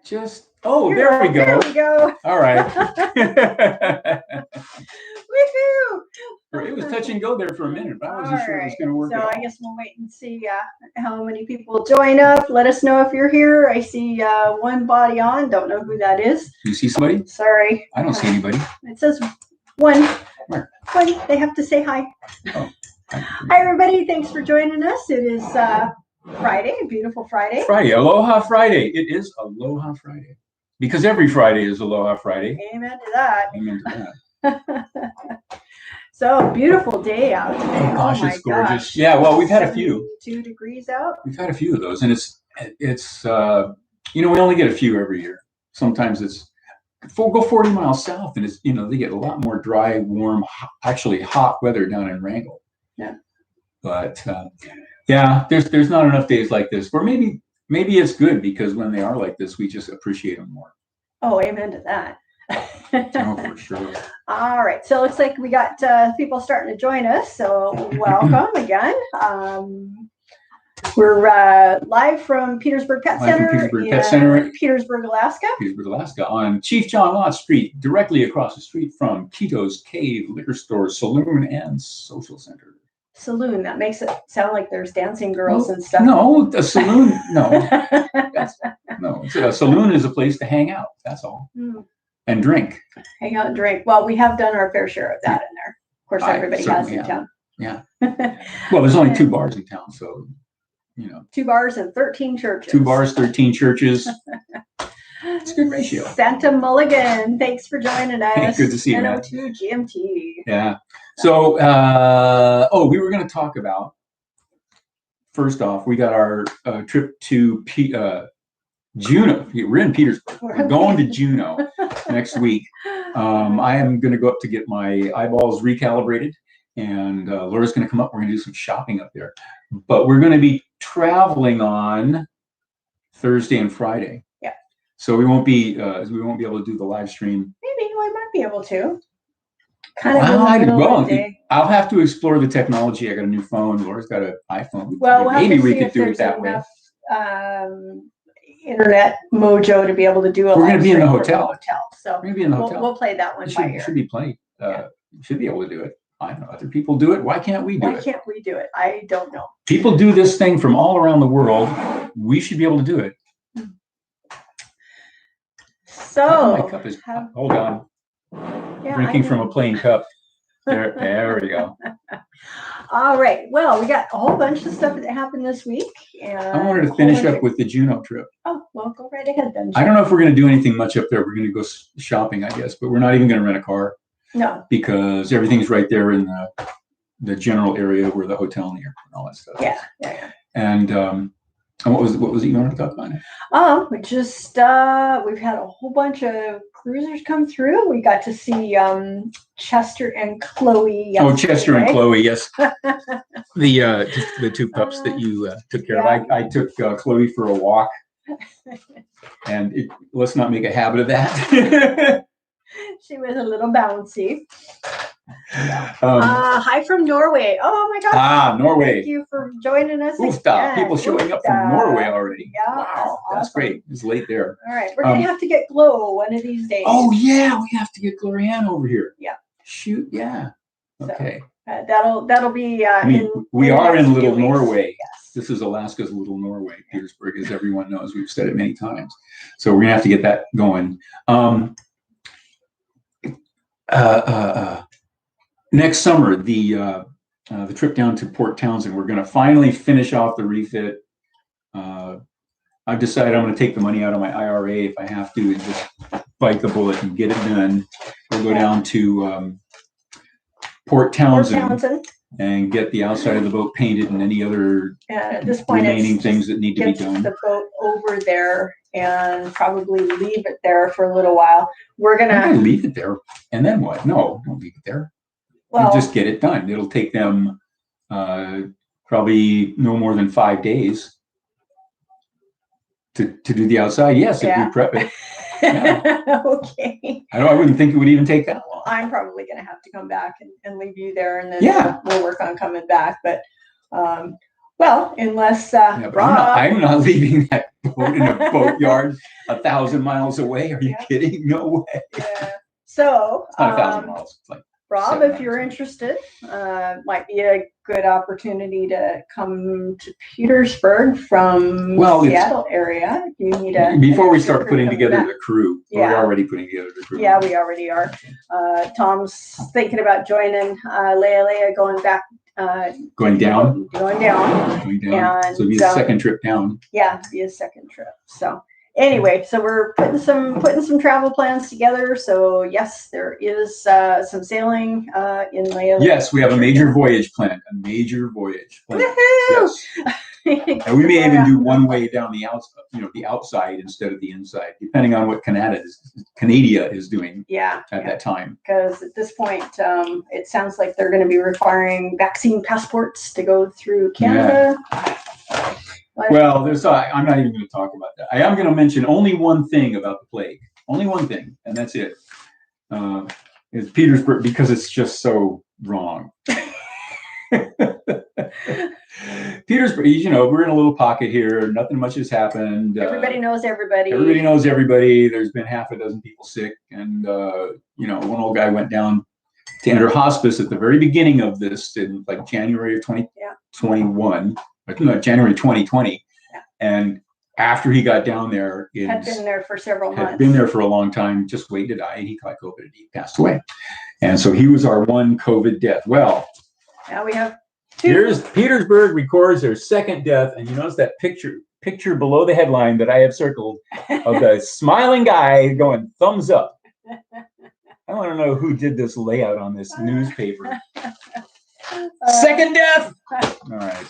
There we go. There we go. All right. Woohoo! It was touch and go there for a minute, but I wasn't sure it was going to work. So I guess we'll wait and see how many people join up. Let us know if you're here. I see one body on. Don't know who that is. You see somebody? Sorry. I don't see anybody. It says one. Where? One. They have to say hi. Oh. Hi, everybody. Thanks for joining us. It is Friday, a beautiful Friday. Aloha Friday. It is Aloha Friday. Because every Friday is Aloha Friday. Amen to that. Amen to that. So, beautiful day out today. Oh gosh, it's gorgeous. Gosh. Yeah, well, we've had a few. 2 degrees out. We've had a few of those, and it's we only get a few every year. Sometimes go 40 miles south, and they get a lot more dry, warm, actually hot weather down in Wrangell. Yeah. But there's not enough days like this. Or maybe it's good because when they are like this, we just appreciate them more. Oh, amen to that. Oh, for sure. All right. So it looks like we got people starting to join us. So welcome again. We're live from Petersburg Pet Center, Petersburg, Alaska. On Chief John Lott Street, directly across the street from Tito's Cave Liquor Store, Saloon, and Social Center. Saloon. That makes it sound like there's dancing girls and stuff. No, a saloon. No, a saloon is a place to hang out. That's all. And drink. Hang out and drink. Well, we have done our fair share of that in there. Of course, everybody has in town. Yeah. Well, there's only 2 bars in town, so 2 bars and 13 churches. 2 bars, 13 churches. It's a good ratio. Santa Mulligan, thanks for joining us. Hey, good to see you. NO2 GMT. Yeah. So, we were going to talk about, first off, we got our trip to Juneau. We're in Petersburg. We're going to Juneau next week. I am going to go up to get my eyeballs recalibrated, and Laura's going to come up. We're going to do some shopping up there. But we're going to be traveling on Thursday and Friday. Yeah. So we won't be able to do the live stream. Maybe I might be able to. Kind of in the middle of the day. I'll have to explore the technology. I got a new phone. Laura's got an iPhone. Well, maybe we could do it that way. Internet mojo to be able to do a. We're going to be in the hotel. So maybe in the hotel. We'll play that one by ear. Should be playing. Should be able to do it. I don't know. Other people do it. Why can't we do it? Why can't we do it? I don't know. People do this thing from all around the world. We should be able to do it. So my cup is. Hold on. Yeah, drinking from a plain cup. There we go. All right. Well, we got a whole bunch of stuff that happened this week. And I wanted to finish up with the Juneau trip. Oh, well, go right ahead then. I don't know if we're going to do anything much up there. We're going to go shopping, I guess, but we're not even going to rent a car. No. Because everything's right there in the general area where the hotel and the airport and all that stuff. Yeah. And what was it you wanted to talk about? We just we've had a whole bunch of cruisers come through. We got to see Chester and Chloe yesterday. Oh, Chester and Chloe, yes. the 2 pups that you took care of. I took Chloe for a walk, and let's not make a habit of that. She was a little bouncy. Hi from Norway. Oh my gosh. Norway. Thank you for joining us. People showing up from Norway already. Yeah. Wow. That's awesome. Great. It's late there. All right. We're going to have to get Glow one of these days. Oh, yeah. We have to get Glorianne over here. Yeah. Shoot. Yeah. Okay. So, that'll be. We are in Little weeks. Norway. Yes. This is Alaska's Little Norway. Petersburg, as everyone knows. We've said it many times. So we're going to have to get that going. Next summer, the trip down to Port Townsend, we're going to finally finish off the refit. I've decided I'm going to take the money out of my IRA if I have to and just bite the bullet and get it done. We'll go down to Port Townsend and get the outside of the boat painted and any other at this point, remaining things that need to be done. The boat over there and probably leave it there for a little while. We're gonna leave it there, and then what? No, don't leave it there. Well, just get it done. It'll take them probably no more than 5 days to do the outside. Yes, if we prep it. Yeah. Okay. I wouldn't think it would even take that long. I'm probably going to have to come back and leave you there, and then we'll work on coming back. But Well, unless Yeah, but Rob. I'm not leaving that boat in a boatyard 1,000 miles away. Are you kidding? No way. Yeah. So, It's not 1,000 miles. It's like Rob, if you're interested, might be a good opportunity to come to Petersburg from Seattle area. You need before we start putting together the crew. Yeah. We're already putting together the crew. Yeah, we already are. Tom's thinking about joining Lealea, going back. Going down. Going down. And so it'll be a second trip down. Yeah, it'll be a second trip. So anyway, so we're putting some travel plans together. So yes, there is some sailing in Lealea. Yes, we have a major voyage planned. A major voyage planned. Yes. And we may even do one way down the outside, the outside instead of the inside, depending on what Canada is doing. Yeah. At that time. Because at this point, it sounds like they're going to be requiring vaccine passports to go through Canada. Yeah. Well, I'm not even going to talk about that. I am going to mention only one thing about the plague. Only one thing, and that's it. Is Petersburg, because it's just so wrong. Petersburg, we're in a little pocket here. Nothing much has happened. Everybody knows everybody. Everybody knows everybody. There's been half a dozen people sick. And, one old guy went down to enter hospice at the very beginning of this in like January of 2021. No, January 2020. Yeah. And after he got down there, had been there for several months. Had been there for a long time, just waiting to die. And he caught COVID and he passed away. And so he was our one COVID death. Well, now we have here's Petersburg records their second death, and you notice that picture below the headline that I have circled of the smiling guy going thumbs up. I want to know who did this layout on this newspaper. Second death. All right.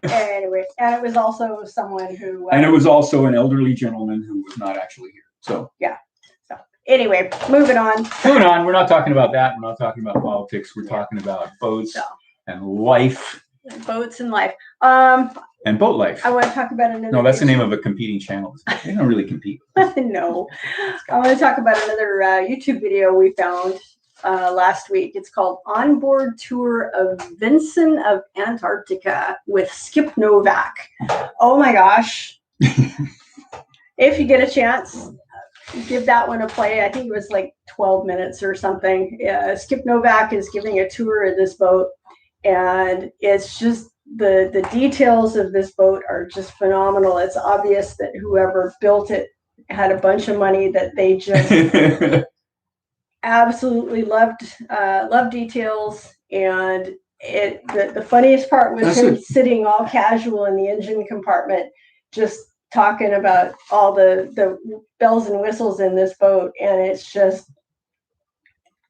Anyway, and it was also someone who. And it was also an elderly gentleman who was not actually here. So. Yeah. So anyway, moving on. Moving on. We're not talking about that. We're not talking about politics. We're talking about boats. And life. Boats and life. And boat life. I want to talk about another. No, that's the name of a competing channel. They don't really compete. No. I want to talk about another YouTube video we found last week. It's called Onboard Tour of Vincent of Antarctica with Skip Novak. Oh my gosh. If you get a chance, give that one a play. I think it was like 12 minutes or something. Skip Novak is giving a tour of this boat. And it's just the details of this boat are just phenomenal. It's obvious that whoever built it had a bunch of money that they just absolutely loved details. And the funniest part was him sitting all casual in the engine compartment, just talking about all the bells and whistles in this boat. And it's just,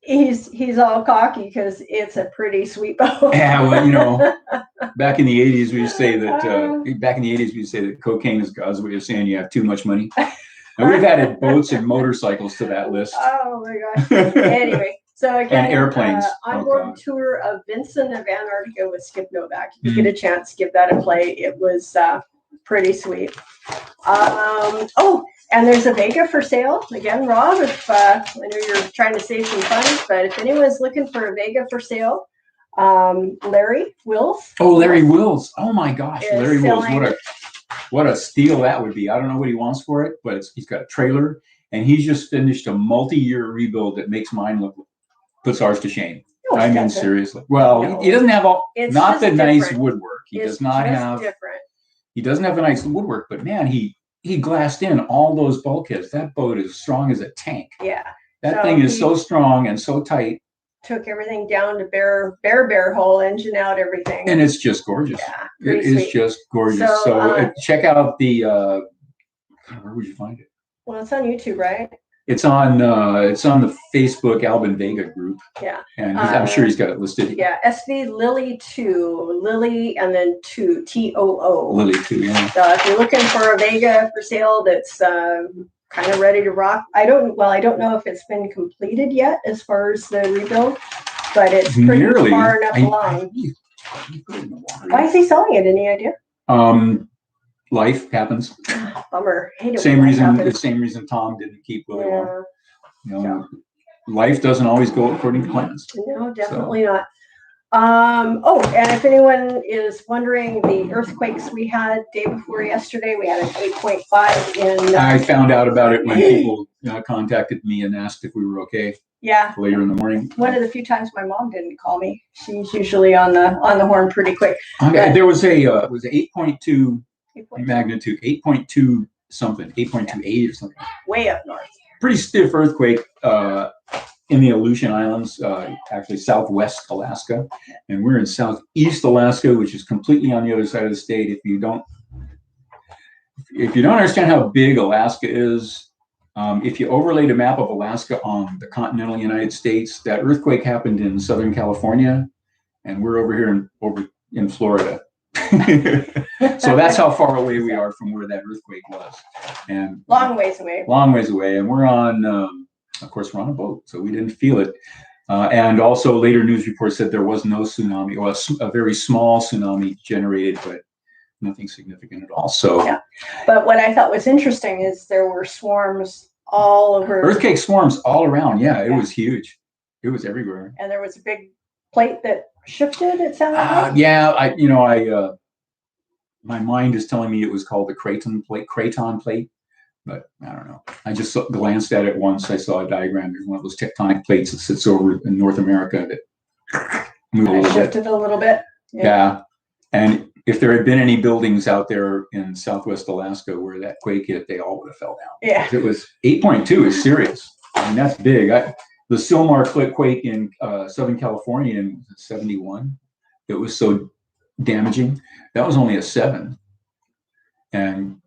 he's all cocky because it's a pretty sweet boat. Yeah, well, back in the 80s, we used to say that cocaine is God's way of saying you have too much money. And we've added boats and motorcycles to that list. Oh my gosh. Anyway, so again, and airplanes. Onboard tour of Vincent of Antarctica with Skip Novak. If you get a chance, give that a play. It was pretty sweet. And there's a Vega for sale. Again, Rob, if I know you're trying to save some funds, but if anyone's looking for a Vega for sale, Larry Wills. Oh, Larry Wills. Oh my gosh, Larry Wills. What a steal that would be. I don't know what he wants for it, but he's got a trailer, and he's just finished a multi-year rebuild that makes mine puts ours to shame. No, I mean, seriously. Well, he doesn't have not the nice woodwork. He doesn't have the nice woodwork, but man, he glassed in all those bulkheads. That boat is strong as a tank. Yeah. That thing is so strong and so tight. Took everything down to bare hull, engine out, everything. And it's just gorgeous. Yeah. It is just gorgeous. So check out the where would you find it? Well, it's on YouTube, right? It's on the Facebook Alvin Vega group. Yeah. And I'm sure he's got it listed. Yeah, SV Lily 2, Lily and then 2, TOO. Lily 2, yeah. So if you're looking for a Vega for sale that's kind of ready to rock, I don't know if it's been completed yet as far as the rebuild, but it's pretty far enough along. Why is he selling it? Any idea? Life happens. Bummer. Hate it. The same reason Tom didn't keep Willie Long. Life doesn't always go according to plans. No, definitely not. Oh, and if anyone is wondering, the earthquakes we had day before yesterday, we had an 8.5 in. I found out about it when people contacted me and asked if we were okay. Yeah. Later in the morning. One of the few times my mom didn't call me. She's usually on the horn pretty quick. Okay, there was it was 8.2 8.2. magnitude, 8.2 something, 8.28 or something. Way up north. Pretty stiff earthquake in the Aleutian Islands, actually southwest Alaska, and we're in southeast Alaska, which is completely on the other side of the state. If you don't understand how big Alaska is, if you overlaid a map of Alaska on the continental United States, that earthquake happened in Southern California, and we're over here in Florida. So that's how far away we are from where that earthquake was, and long ways away. Long ways away, and we're on, of course, we're on a boat, so we didn't feel it. And also, later news reports said there was no tsunami, or a very small tsunami generated, but nothing significant at all. So, yeah. But what I thought was interesting is there were swarms all over. Earthquake swarms all around. Yeah, it was huge. It was everywhere. And there was a big plate that shifted. It sounded like. Yeah, my mind is telling me it was called the Craton plate, but I don't know. I just glanced at it once. I saw a diagram. There's one of those tectonic plates that sits over in North America that shifted a little bit. Yeah, and if there had been any buildings out there in Southwest Alaska where that quake hit, they all would have fell down. Yeah. It was 8.2 is serious. I mean, that's big. The Sylmar quake in Southern California in 71, it was so damaging. That was only a 7. And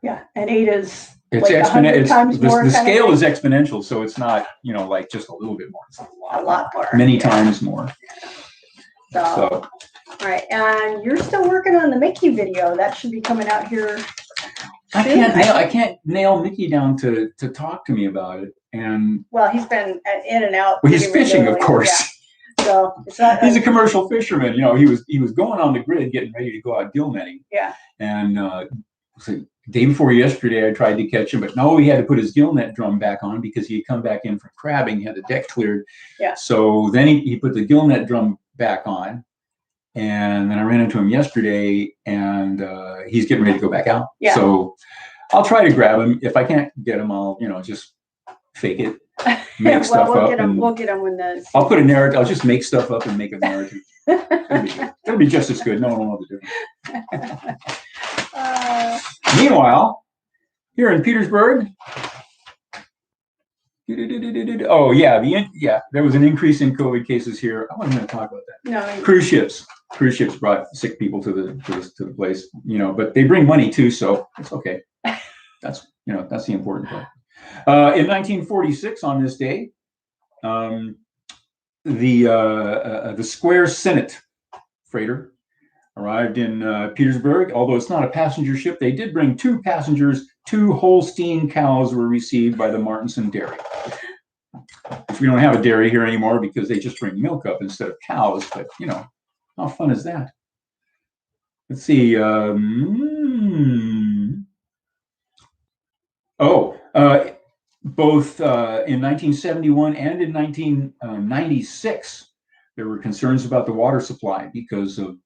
yeah, and 8 is it's like exponential. The scale is exponential, so it's not, like just a little bit more. It's a lot more. Many times more. So, all right, and you're still working on the Mickey video. That should be coming out here soon. I can't nail Mickey down to talk to me about it. And well, he's been in and out. Well, he's fishing, of course. Yeah. So it's not. He's a commercial fisherman. He was going on the grid, getting ready to go out gill netting. Yeah. And the day before yesterday, I tried to catch him, but no, he had to put his gill net drum back on because he had come back in from crabbing. He had the deck cleared. Yeah. So then he put the gill net drum back on, and then I ran into him yesterday, and he's getting ready to go back out. Yeah. So I'll try to grab him. If I can't get him, I'll just fake it, make stuff up. We'll get him when the. I'll put a narrative. I'll just make stuff up and make a narrative. It'll be just as good. No one will know the difference. Meanwhile, here in Petersburg. Oh yeah, there was an increase in COVID cases here. I wasn't going to talk about that. No. Cruise ships brought sick people to the place, but they bring money too, so it's okay. That's the important part. In 1946, on this day, the Square Senate freighter arrived in Petersburg. Although it's not a passenger ship, they did bring 2 passengers. 2 Holstein cows were received by the Martinson Dairy. Which we don't have a dairy here anymore because they just bring milk up instead of cows. But how fun is that? Let's see. Both in 1971 and in 1996, there were concerns about the water supply because of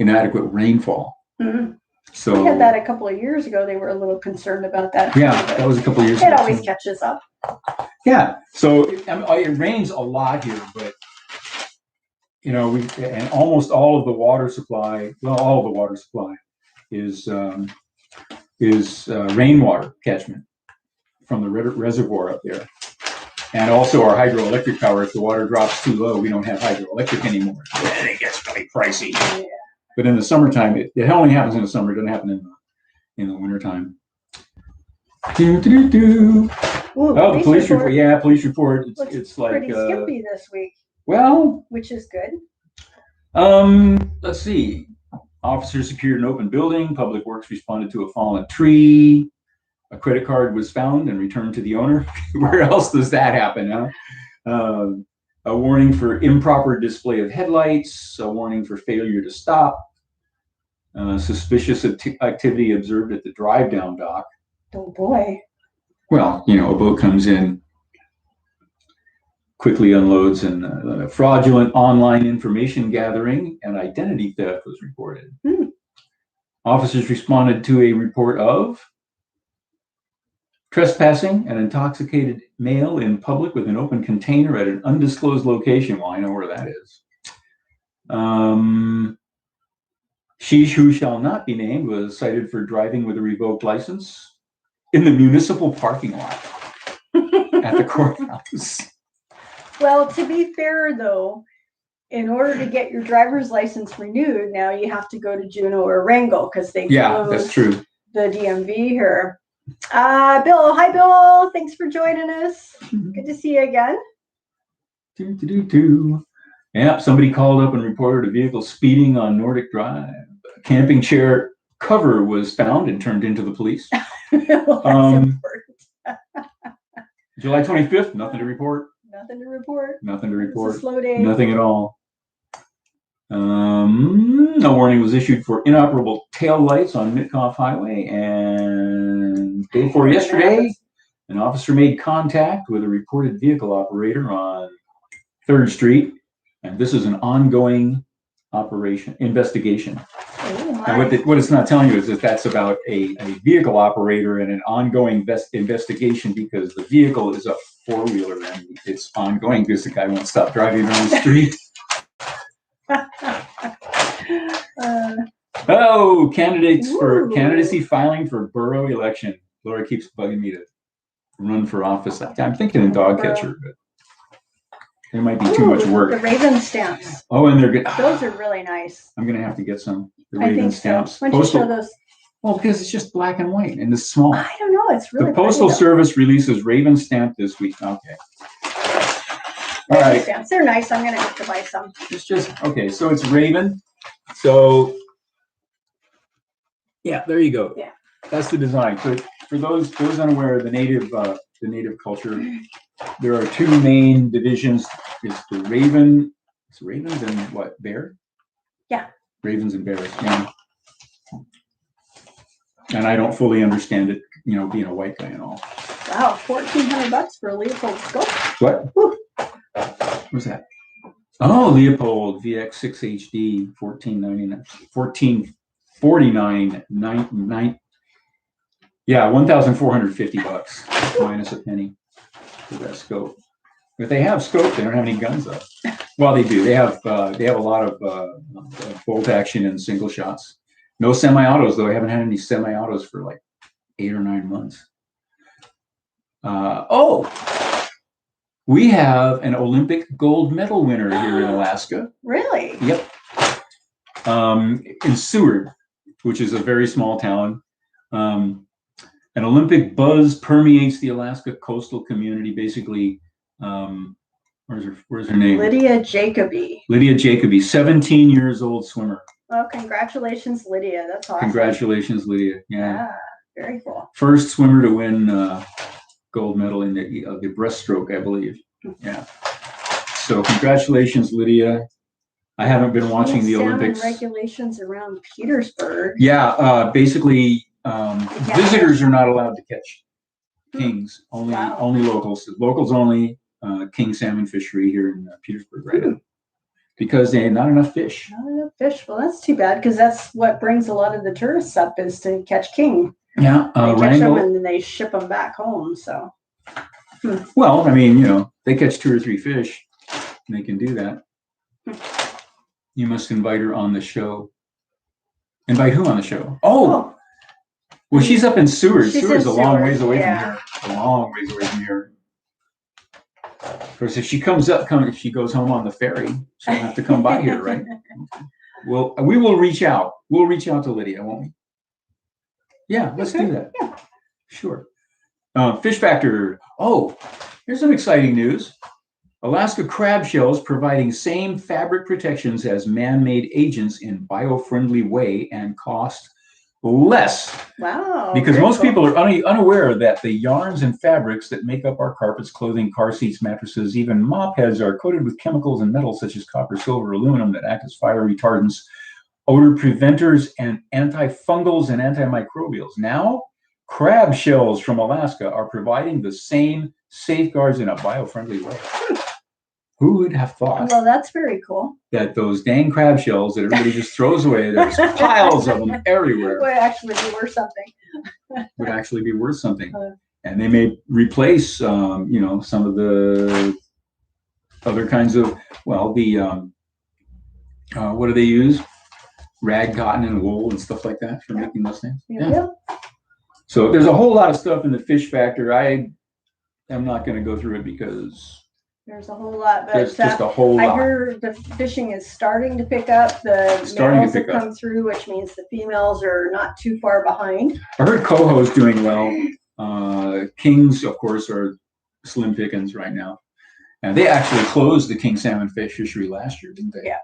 inadequate rainfall. Mm-hmm. So we had that a couple of years ago. They were a little concerned about that. Yeah, that was a couple of years ago. It always catches up. Yeah. So it rains a lot here, but and almost all of the water supply. Well, all of the water supply is rainwater catchment from the reservoir up there, and also our hydroelectric power. If the water drops too low, we don't have hydroelectric anymore. Then it gets really pricey. Yeah. But in the summertime, it only happens in the summer. It doesn't happen in the wintertime. Ooh, the police report. Yeah, police report. It's like pretty skimpy this week. Well, which is good. Let's see. Officers secured an open building. Public Works responded to a fallen tree. A credit card was found and returned to the owner. Where else does that happen, huh? A warning for improper display of headlights. A warning for failure to stop. Suspicious activity observed at the drive-down dock. Oh boy. Well, a boat comes in quickly unloads, and fraudulent online information gathering and identity theft was reported. Officers responded to a report of trespassing an intoxicated male in public with an open container at an undisclosed location. Well, I know where that is. She who shall not be named was cited for driving with a revoked license in the municipal parking lot at the courthouse. Well, to be fair, though, in order to get your driver's license renewed, now you have to go to Juneau or Wrangell because they closed that's true. the DMV here. Bill, hi, Bill. Thanks for joining us. Good to see you again. Yeah, somebody called up and reported a vehicle speeding on Nordic Drive. A camping chair cover was found and turned into the police. Well, that's important. July 25th, nothing to report. Nothing to report. Nothing to report. It's a slow day. Nothing at all. No warning was issued for inoperable tail lights on Mitkoff Highway. And day before yesterday, an officer made contact with a reported vehicle operator on 3rd Street. And this is an ongoing investigation. Oh, and what it's not telling you is that that's about a vehicle operator and an ongoing investigation because the vehicle is a 4-wheeler and it's ongoing because the guy won't stop driving down the street. Candidates for candidacy filing for borough election. Laura keeps bugging me to run for office. I'm thinking in dog catcher, but there might be too much work. The Raven stamps. Oh, and they're good. Those are really nice. I'm gonna have to get some. The I Raven think stamps. So. Why don't you show those? Well, because it's just black and white and it's small. I don't know. It's really the Postal pretty, Service releases Raven stamp this week. Okay. All right. Stamps. They're nice. I'm gonna have to buy some. It's just okay. So it's Raven. So yeah, there you go. Yeah. That's the design. So for those unaware of the native culture, there are 2 main divisions. It's the Raven. It's ravens and what? Bear? Yeah. Ravens and bears. Yeah. And I don't fully understand it, being a white guy and all. Wow, $1,400 for a Leopold scope. What? Woo. What's that? Oh, Leopold VX6 HD, $1,449.99. Yeah, $1,450 minus a penny for that scope. If they have scope, they don't have any guns though. Well, they do. They have a lot of bolt action and single shots. No semi-autos though. I haven't had any semi-autos for like 8 or 9 months. We have an Olympic gold medal winner here in Alaska. Really? Yep. In Seward, which is a very small town. An Olympic buzz permeates the Alaska coastal community. Basically, where's her name? Lydia Jacoby. Lydia Jacoby, 17 years old swimmer. Well, congratulations, Lydia. That's awesome. Congratulations, Lydia. Yeah. Very cool. First swimmer to win gold medal in the breaststroke, I believe. Yeah. So congratulations, Lydia. I haven't been watching the Olympics. Regulations around Petersburg. Yeah. Basically, visitors are not allowed to catch kings. Only locals. Locals only. King salmon fishery here in Petersburg right now. Because they have not enough fish. Not enough fish. Well, that's too bad because that's what brings a lot of the tourists up is to catch king. Yeah, they catch them and then they ship them back home. So. Well, I mean, they catch 2 or 3 fish, and they can do that. You must invite her on the show. Invite who on the show? Oh. Well, she's up in Seward. Seward's a long ways away from here. A long ways away from here. Of course, if she if she goes home on the ferry, she'll have to come by here, right? Well, we will reach out. We'll reach out to Lydia, won't we? Yeah, let's do that. Yeah. Sure. Fish factor. Oh, here's some exciting news. Alaska crab shells providing same fabric protections as man-made agents in bio-friendly way and cost less. Wow. Because most people are unaware that the yarns and fabrics that make up our carpets, clothing, car seats, mattresses, even mop heads are coated with chemicals and metals such as copper, silver, aluminum that act as fire retardants, odor preventers, and antifungals and antimicrobials. Now, crab shells from Alaska are providing the same safeguards in a bio-friendly way. Who would have thought Well, that's very cool. that those dang crab shells that everybody just throws away, there's piles of them everywhere, Would actually be worth something. would actually be worth something. And they may replace, some of the other kinds of, well, what do they use? Rag, cotton, and wool and stuff like that for making those things. Yeah. So there's a whole lot of stuff in the fish factor. I am not going to go through it because there's a whole lot. But there's just a whole lot. I heard the fishing is starting to pick up. The males have come through, which means the females are not too far behind. I heard coho's doing well. Kings, of course, are slim pickings right now. And they actually closed the king salmon fish fishery last year, didn't they? Yeah.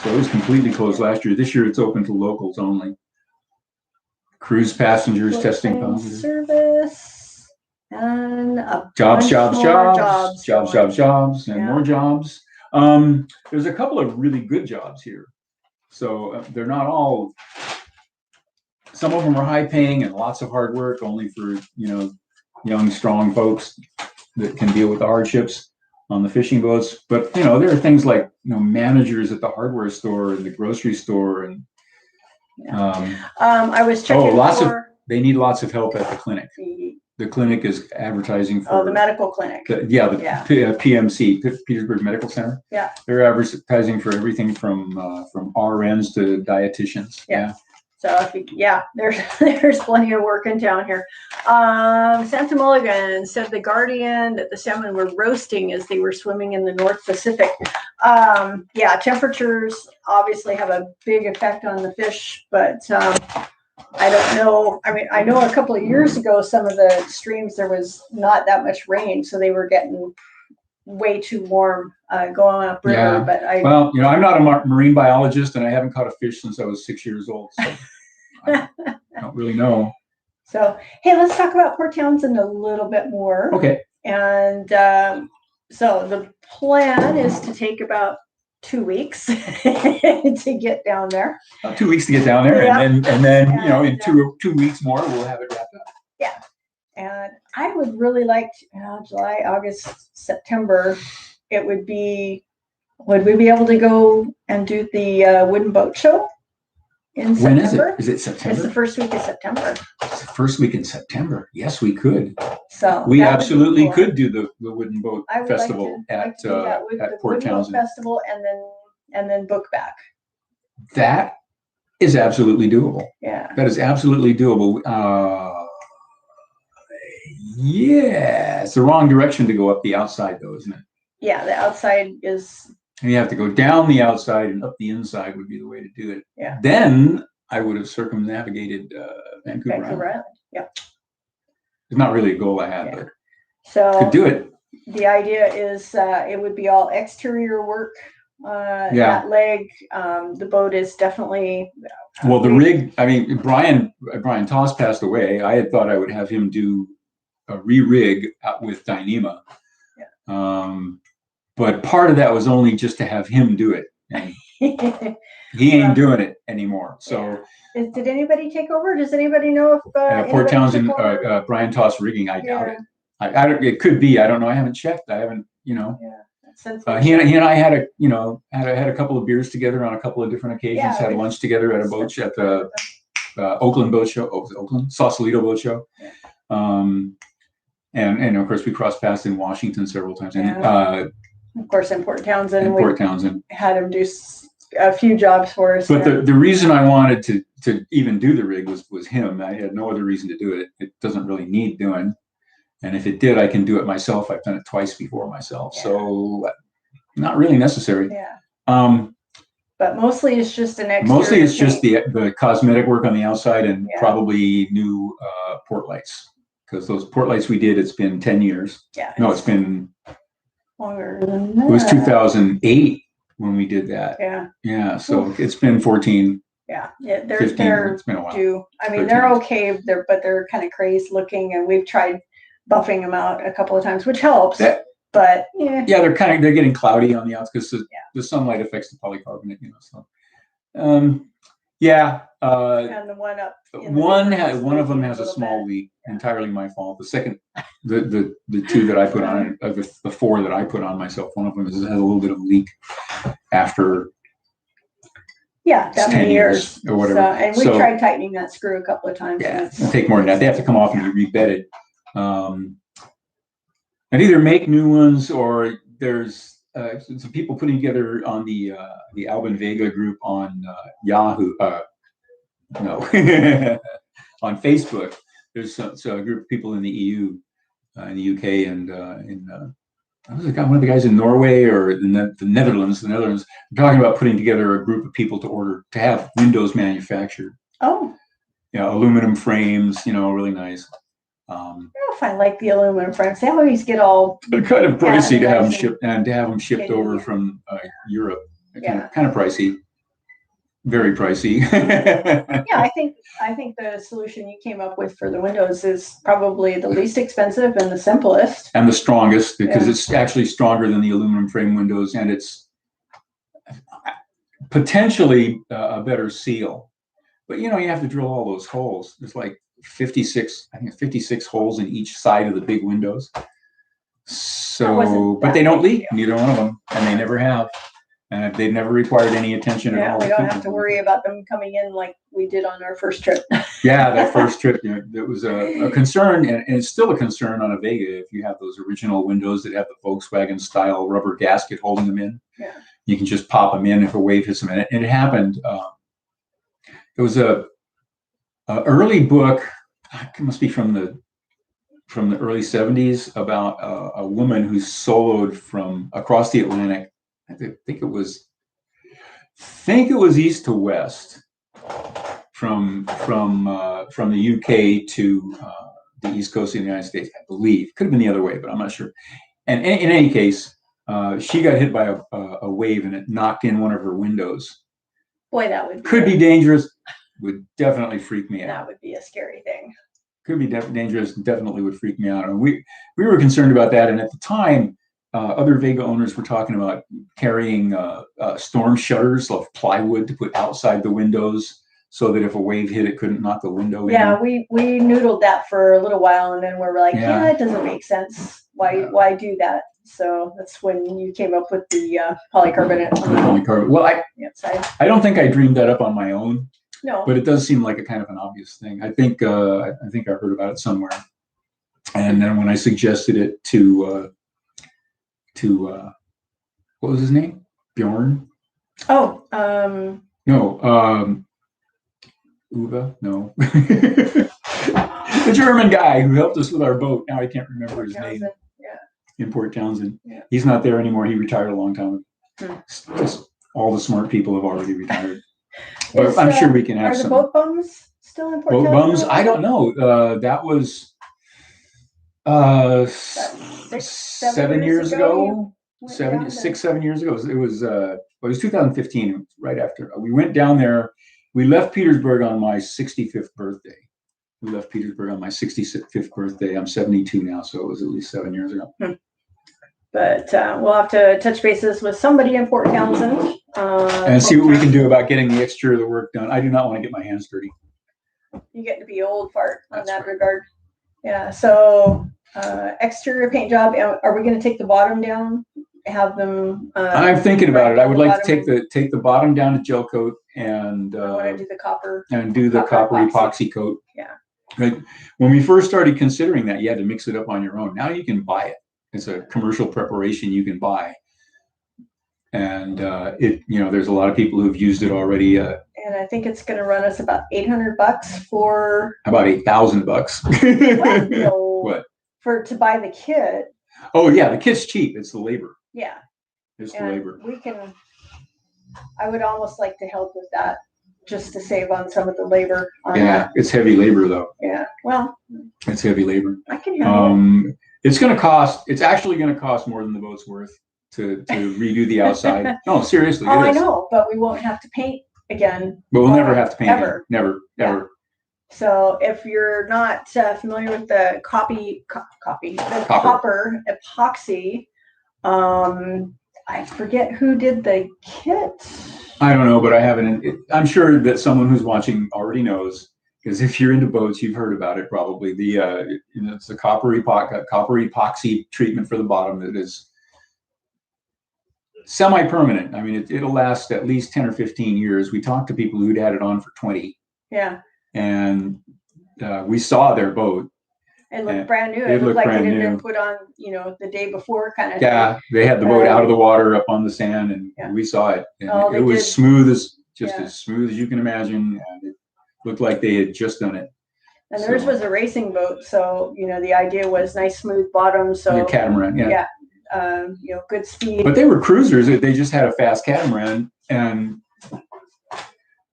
So it was completely closed last year. This year it's open to locals only. Cruise passengers testing positive. Service and jobs, and more jobs. There's a couple of really good jobs here. So they're not all. Some of them are high paying and lots of hard work, only for young, strong folks that can deal with the hardships on the fishing boats. But there are things like managers at the hardware store and the grocery store, and I was checking they need lots of help at the clinic. The clinic is advertising for the medical clinic. PMC, Petersburg Medical Center. Yeah, they're advertising for everything from RNs to dietitians. Yeah. So there's plenty of work in town here. Santa Mulligan said the Guardian that the salmon were roasting as they were swimming in the North Pacific. Temperatures obviously have a big effect on the fish, but I don't know. I mean, I know a couple of years ago, some of the streams, there was not that much rain, so they were getting way too warm going up river. Yeah. But I'm not a marine biologist, and I haven't caught a fish since I was 6 years old. So I don't really know. So, hey, let's talk about Port Townsend a little bit more. Okay. And so the plan is to take about 2 weeks to get down there. 2 weeks to get down there, yeah. and then in 2 weeks more, we'll have it wrapped up. Yeah. And I would really like July, August, September. Would we be able to go and do the wooden boat show in September? When is it? Is it September? It's the first week of September. It's the first week in September. Yes, we could. So we absolutely could do the wooden boat festival at Port Townsend festival, and then book back. That is absolutely doable. Yeah. That is absolutely doable. Yeah, it's the wrong direction to go up the outside, though, isn't it? Yeah, the outside is. And you have to go down the outside and up the inside would be the way to do it. Yeah. Then I would have circumnavigated Vancouver Island. Yeah. It's not really a goal I had, but so could do it. The idea is it would be all exterior work. That leg. The boat is definitely. Well, the rig. I mean, Brian Toss passed away. I had thought I would have him do a re-rig with Dyneema. Yeah. But part of that was only just to have him do it. And he ain't doing it anymore. So. Did anybody take over? Does anybody know if Port Townsend, Brian Toss rigging? I doubt it. It could be. I don't know. I haven't checked. I haven't. Yeah. He and I had a couple of beers together on a couple of different occasions. Had lunch together at a boat show, at the Oakland boat show. Oh, was it Oakland? Sausalito boat show. Yeah. And of course we crossed paths in Washington several times. And of course in Port Townsend. Port Townsend had him do a few jobs for us. But the reason I wanted to even do the rig was him. I had no other reason to do it. It doesn't really need doing. And if it did, I can do it myself. I've done it twice before myself. Yeah. So not really necessary. Yeah. But mostly it's just an extra. Mostly it's just the cosmetic work on the outside and probably new port lights. Because those port lights we did, it's been 10 years. Yeah. No, it's been longer than that. It was 2008 when we did that. Yeah. Yeah. So it's been 14. Yeah. 15. It's been a while. I mean, they're okay, but they're kind of crazed looking, and we've tried buffing them out a couple of times, which helps. But yeah. Yeah, they're getting cloudy on the outs because the sunlight affects the polycarbonate, So Yeah. And the one up. One of them has a small leak. Entirely my fault. The second, the two that I put on, the four that I put on myself, one of them has a little bit of a leak after. Yeah, that many years or whatever. And we tried tightening that screw a couple of times. Yeah, it'll take more than that. They have to come off and be rebedded. And either make new ones or there's some people putting together on the Alvin Vega group on Yahoo. No, on Facebook. There's a group of people in the EU, in the UK, and one of the guys in Norway or the Netherlands. The Netherlands talking about putting together a group of people to have windows manufactured. Oh. Yeah, aluminum frames. Really nice. I don't know if I like the aluminum frames. They always get all. They're kind of pricey to have them shipped and to have them shipped over from Europe. Yeah. Kind of pricey. Very pricey. Yeah, I think the solution you came up with for the windows is probably the least expensive and the simplest. And the strongest, because it's actually stronger than the aluminum frame windows, and it's potentially a better seal. But you have to drill all those holes. There's like 56 holes in each side of the big windows. So, but they don't leak, neither one of them, and they never have. And they've never required any attention at all. We don't have to worry about them coming in like we did on our first trip. Yeah, that first trip, there was a concern, and it's still a concern on a Vega if you have those original windows that have the Volkswagen style rubber gasket holding them in. Yeah. You can just pop them in if a wave hits them in. And it happened. There was a early book, it must be from the early 70s, about a woman who soloed from across the Atlantic. I think it was east to west, from the UK to the east coast of the United States, I believe. Could have been the other way, but I'm not sure. And in any case, she got hit by a wave and it knocked in one of her windows. Boy, that would could be dangerous. Would definitely freak me out. That would be a scary thing. Could be dangerous. Definitely would freak me out. And we were concerned about that. And at the time, other Vega owners were talking about carrying storm shutters of plywood to put outside the windows, so that if a wave hit, it couldn't knock the window in. Yeah, we noodled that for a little while, and then we're like, yeah, it doesn't make sense. Why do that? So that's when you came up with the polycarbonate. Polycarbonate. Well, I don't think I dreamed that up on my own. No. But it does seem like a kind of an obvious thing. I think I heard about it somewhere, and then when I suggested it to what was his name? Bjorn? Oh, no, Uwe? No. The German guy who helped us with our boat. Now I can't remember his name. Yeah. In Port Townsend. Yeah. He's not there anymore. He retired a long time ago. Just all the smart people have already retired. But I'm sure we can have some. Are the boat bums still in Port Townsend? Boat bums? I don't know. That was 7 years ago. 7 years ago. It was 2015, right after. We went down there. We left Petersburg on my 65th birthday. We left Petersburg on my 65th birthday. I'm 72 now, so it was at least 7 years ago. But we'll have to touch bases with somebody in Port Townsend. And see what we can do about getting the exterior of the work done. I do not want to get my hands dirty. You get to be old fart on that regard. Yeah, so exterior paint job. Are we going to take the bottom down? Have them. I'm thinking about it. I would like to take the bottom down to gel coat and. I want to do the copper. And do the copper epoxy coat. Yeah. Right. When we first started considering that, you had to mix it up on your own. Now you can buy it. It's a commercial preparation you can buy. And there's a lot of people who've used it already. And I think it's going to run us about $800 for. About $8,000. No, what? To buy the kit. Oh yeah, the kit's cheap. It's the labor. Yeah. It's the labor. I would almost like to help with that, just to save on some of the labor. It's heavy labor though. Yeah. Well. It's heavy labor. I can handle it. It's actually going to cost more than the boat's worth to redo the outside. No, seriously. I know, but we won't have to paint again. But we'll never have to paint ever. Again. Never, ever. So if you're not familiar with the copper epoxy, I forget who did the kit. I don't know, but I haven't. I'm sure that someone who's watching already knows, because if you're into boats, you've heard about it probably. It's the copper epoxy treatment for the bottom that is semi-permanent. I mean, it'll last at least 10 or 15 years. We talked to people who'd had it on for 20. Yeah. And we saw their boat. It looked brand new. It looked like it had been put on, the day before kind of thing. They had the boat out of the water up on the sand, and we saw it. And it was smooth as smooth as you can imagine. And it looked like they had just done it. And theirs was a racing boat, so the idea was nice smooth bottom. So a catamaran, yeah. Good speed. But they were cruisers. They just had a fast catamaran, and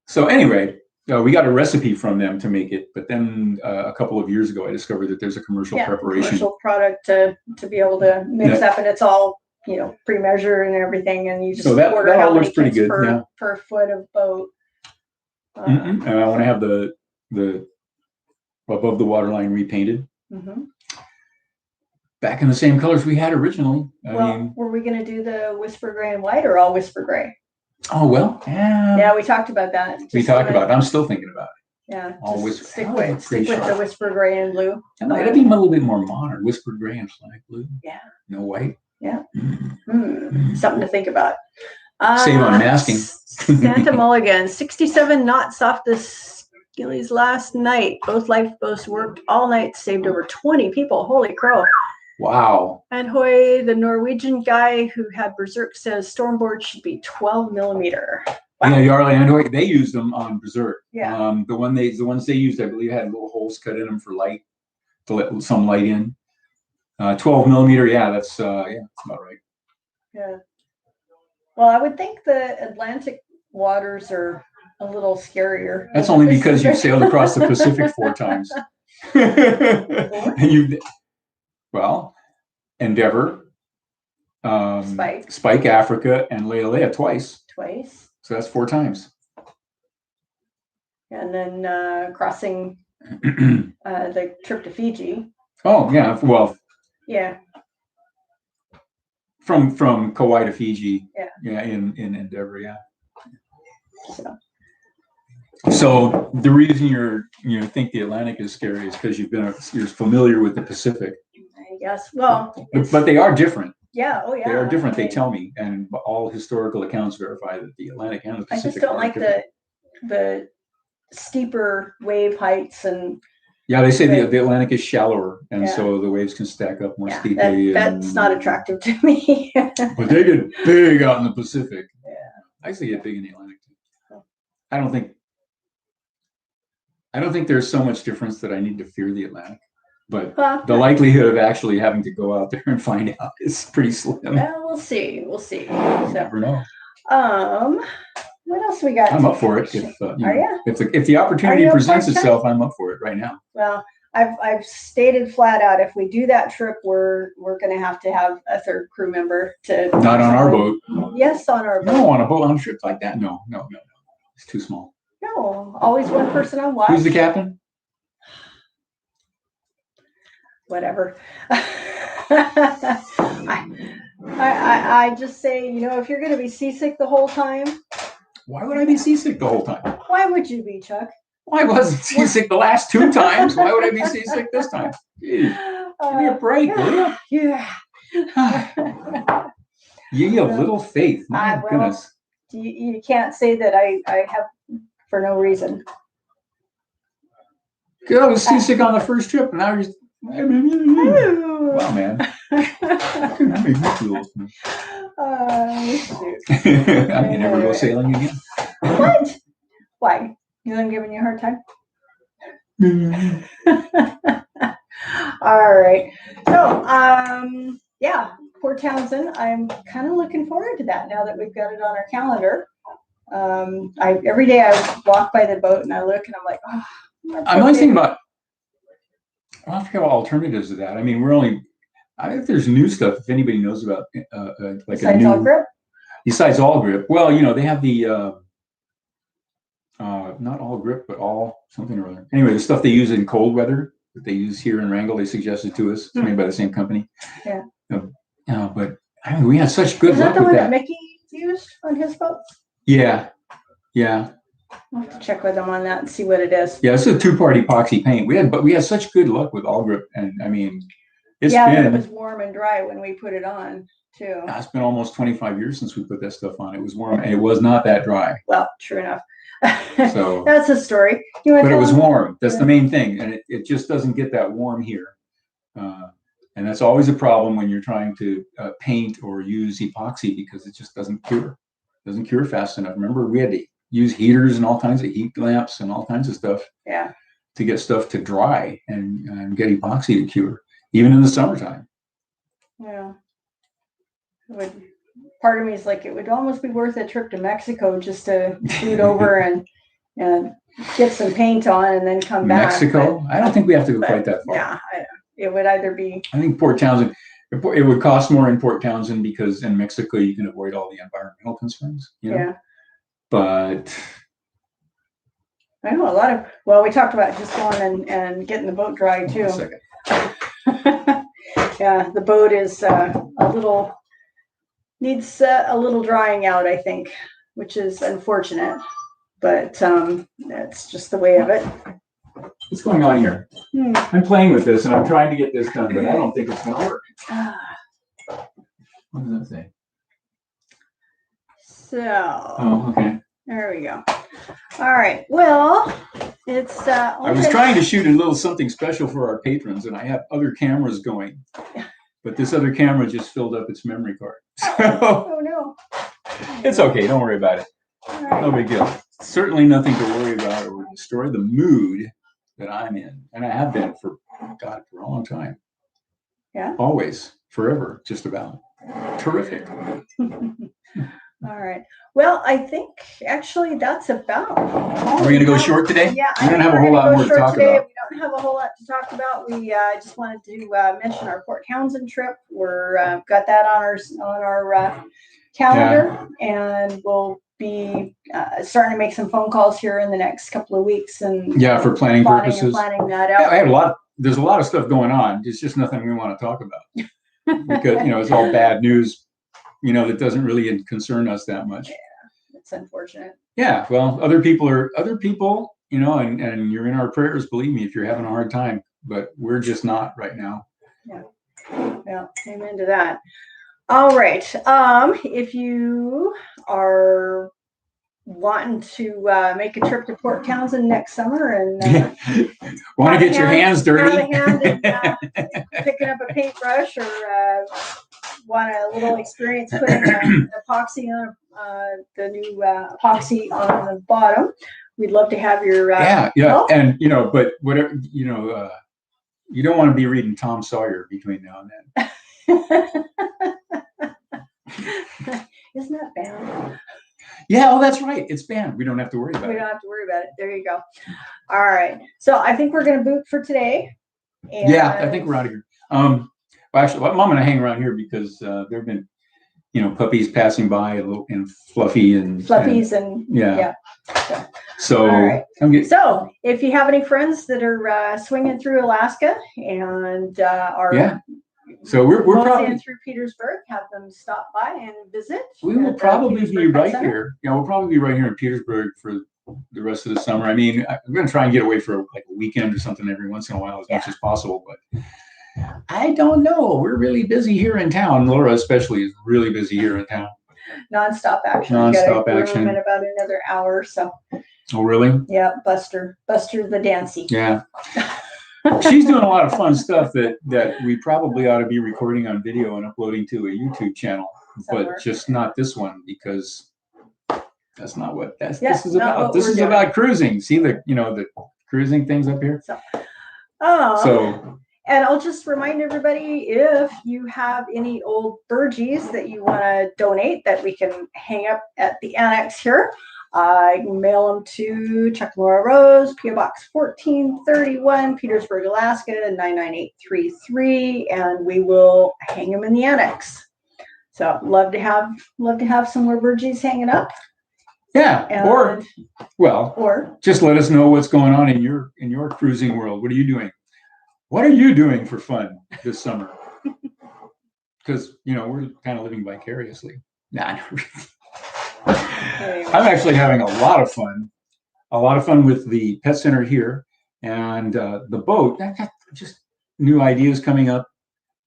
so anyway. We got a recipe from them to make it, but then a couple of years ago, I discovered that there's a commercial preparation, commercial product to be able to mix up, and it's all pre-measured and everything, and you just order how many pretty good per foot of boat. And I want to have the above the waterline repainted, back in the same colors we had originally. I mean, were we going to do the whisper gray and white or all whisper gray? Oh, well, yeah, we talked about that. We talked about it. I'm still thinking about it. Yeah, stick with the whisper gray and blue. And that'd be a little bit more modern. Whisper gray and flag blue. Yeah. No white. Yeah. Something to think about. Save on masking. Santa Mulligan, 67 knots off the skillies last night. Both lifeboats worked all night, saved over 20 people. Holy crow. Wow. And Hoy, the Norwegian guy who had Berserk, says stormboard should be 12 millimeter. Wow. Yeah, Jarle and Hoy, they used them on Berserk. Yeah. The ones they used, I believe, had little holes cut in them for light, to let some light in. 12 millimeter, that's about right. Yeah. Well, I would think the Atlantic waters are a little scarier. That's only because you've sailed across the Pacific 4 times. Endeavor, Spike Africa, and Lealea twice. So that's 4 times. And then crossing the trip to Fiji. Oh, yeah. Well. Yeah. From Kauai to Fiji. Yeah. Yeah, in Endeavor, yeah. So the reason you think the Atlantic is scary is because you're familiar with the Pacific. I guess. Well, but they are different. Yeah. Oh, yeah. They are different. They tell me, and all historical accounts verify that the Atlantic and the Pacific. I just don't like the steeper wave heights and. Yeah, they say the Atlantic is shallower, and so the waves can stack up more steeply. That's not attractive to me. But they get big out in the Pacific. Yeah. I actually get big in the Atlantic too. I don't think there's so much difference that I need to fear the Atlantic. But the likelihood of actually having to go out there and find out is pretty slim. Well, we'll see. So, never know. What else we got? I'm up for it. If the opportunity presents itself, I'm up for it right now. Well, I've stated flat out, if we do that trip, we're going to have a third crew member to. Not on our boat. Yes, on our boat. No, on a trip like that. No. It's too small. No, always one person on watch. Who's the captain? Whatever. I just say, if you're going to be seasick the whole time. Why would I be seasick the whole time? Why would you be, Chuck? Well, I wasn't seasick the last 2 times. Why would I be seasick this time? Jeez, give me a break, will you? Yeah. You have little faith. My goodness. You can't say that I have for no reason. Good. I was seasick on the first trip, and now you're. Wow, man. That made me feel. I may never go sailing again. What? Why? You think I'm giving you a hard time? All right. So, Port Townsend. I'm kind of looking forward to that now that we've got it on our calendar. Every day I walk by the boat and I look and I'm like, oh. I'm always thinking about. I forget what alternatives to that. I mean, I think there's new stuff. If anybody knows about like besides all grip. Besides all grip, well, they have the not all grip, but all something or other. Anyway, the stuff they use in cold weather that they use here in Wrangell, they suggested to us. It's made by the same company. Yeah. But I mean, we had such good luck with that. Is that the one that Mickey used on his boat? Yeah. Yeah. I'll have to check with them on that and see what it is. Yeah, it's a 2-part epoxy paint. We had such good luck with All Grip, and I mean, it's But it been was warm and dry when we put it on too. it's been almost 25 years since we put that stuff on. It was warm, and it was not that dry. Well, true enough. So that's a story. But it was warm. That's the main thing, and it just doesn't get that warm here. And that's always a problem when you're trying to paint or use epoxy, because it just doesn't cure. It doesn't cure fast enough. Remember, we had to use heaters and all kinds of heat lamps and all kinds of stuff to get stuff to dry and get epoxy to cure, even in the summertime. Yeah. Part of me is like, it would almost be worth a trip to Mexico just to shoot over and get some paint on and then come back. Mexico? I don't think we have to go quite that far. Yeah, it would either be. I think Port Townsend. It would cost more in Port Townsend because in Mexico you can avoid all the environmental concerns. You know? Yeah. But I know a lot of. Well, we talked about just going and getting the boat dry too. Yeah, the boat is needs a little drying out, I think, which is unfortunate, but that's just the way of it. What's going on here? I'm playing with this and I'm trying to get this done, but I don't think it's going to work. What does that say? So. Oh, okay. There we go. All right. Well, it's. I was trying to shoot a little something special for our patrons, and I have other cameras going, but this other camera just filled up its memory card. Oh no. It's okay. Don't worry about it. Right. No big deal. Certainly nothing to worry about or destroy the mood that I'm in, and I have been for a long time. Yeah. Always, forever, just about. Terrific. All right. Well, I think actually that's about. Are we going to go short today? Yeah. We don't have a whole lot more to talk about. We don't have a whole lot to talk about. We just wanted to mention our Port Townsend trip. We're got that on our calendar, and we'll be starting to make some phone calls here in the next couple of weeks. And for planning purposes. Planning that out. Yeah, I have there's a lot of stuff going on. It's just nothing we want to talk about because it's all bad news. That doesn't really concern us that much. Yeah, it's unfortunate. Yeah, well, other people, and you're in our prayers, believe me, if you're having a hard time, but we're just not right now. Yeah. Well, amen to that. All right. If you are wanting to make a trip to Port Townsend next summer and want to get your hands dirty, have a hand in, picking up a paintbrush or want a little experience putting epoxy on the new epoxy on the bottom, we'd love to have your help. And but whatever you don't want to be reading Tom Sawyer between now and then. Isn't that banned? Yeah, that's right. It's banned. We don't have to worry about it. We don't have to worry about it. There you go. All right. So I think we're going to boot for today. And I think we're out of here. Well, actually, I'm going to hang around here because there have been, puppies passing by, and fluffies and yeah. So, right. So if you have any friends that are swinging through Alaska and are so we're probably through Petersburg, have them stop by and visit. We will probably be right here. We'll probably be right here in Petersburg for the rest of the summer. I mean, I'm going to try and get away for like a weekend or something every once in a while as much as possible, but I don't know. We're really busy here in town. Laura especially is really busy here in town. Non-stop action. Non-stop action. In about another hour or so. Oh, really? Yeah, Buster the Dancy. Yeah. She's doing a lot of fun stuff that we probably ought to be recording on video and uploading to a YouTube channel, but just not this one because that's not what this is about. This is about cruising. See the cruising things up here. So. And I'll just remind everybody, if you have any old burgees that you want to donate that we can hang up at the annex here, I can mail them to Chuck Laura Rose, P.O. Box 1431, Petersburg, Alaska, 99833, and we will hang them in the annex. So love to have some more burgees hanging up. Yeah, or just let us know what's going on in your cruising world. What are you doing? What are you doing for fun this summer? Because we're kind of living vicariously. Nah, not really. Anyway. I'm actually having a lot of fun with the pet center here and the boat. I got just new ideas coming up.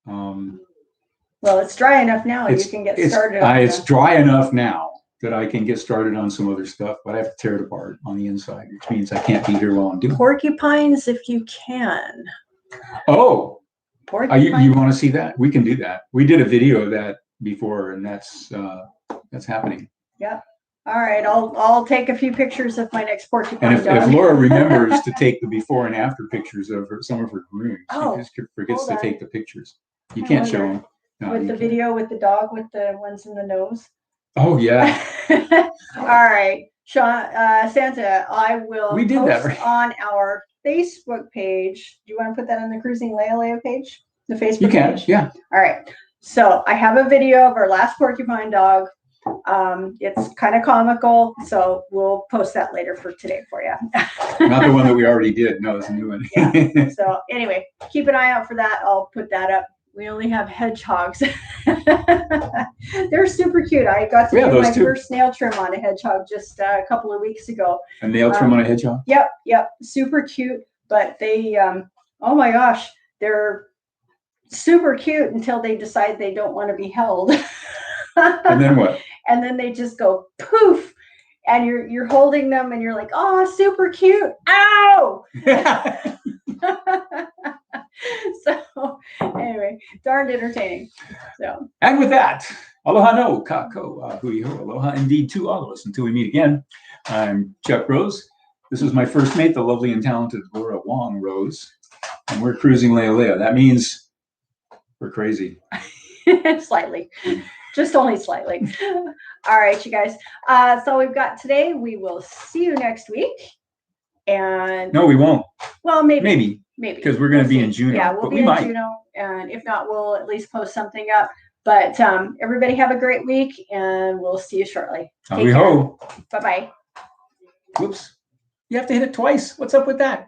Well, it's dry enough now. You can get started. It's dry enough now that I can get started on some other stuff, but I have to tear it apart on the inside, which means I can't be here while I'm doing it. Porcupines, if you can. Oh, porcupines. You want to see that? We can do that. We did a video of that before, and that's happening. Yep. All right, I'll take a few pictures of my next porcupine and dog. If Laura remembers to take the before and after pictures of some of her grooms, she just forgets to take the pictures. You can't show them. No, with the video with the dog with the ones in the nose. Oh yeah. All right, Sean, Santa, I will post on our Facebook page. Do you want to put that on the Cruising Lealea page? The Facebook page? Yeah. All right. So I have a video of our last porcupine dog. It's kind of comical, so we'll post that later for today for you. Not the one that we already did. No, it's a new one. Yeah. So anyway, keep an eye out for that. I'll put that up. We only have hedgehogs. They're super cute. I got to do my first nail trim on a hedgehog just a couple of weeks ago. A nail trim on a hedgehog? Yep. Super cute. But they, oh my gosh, they're super cute until they decide they don't want to be held. And then what? And then they just go poof, and you're holding them, and you're like, oh, super cute. Ow! So anyway, darned entertaining. So. And with that, aloha no, kako, hui ho, aloha indeed to all of us. Until we meet again, I'm Chuck Rose. This is my first mate, the lovely and talented Laura Wong Rose, and we're cruising Lealea. That means we're crazy. Slightly. Just only slightly. All right, you guys. That's all we've got today. We will see you next week. And no, we won't. Well, maybe because we're going to be in Juneau. Yeah, we'll be in Juneau, and if not, we'll at least post something up. But everybody have a great week, and we'll see you shortly. Take care. Bye bye. Whoops! You have to hit it twice. What's up with that?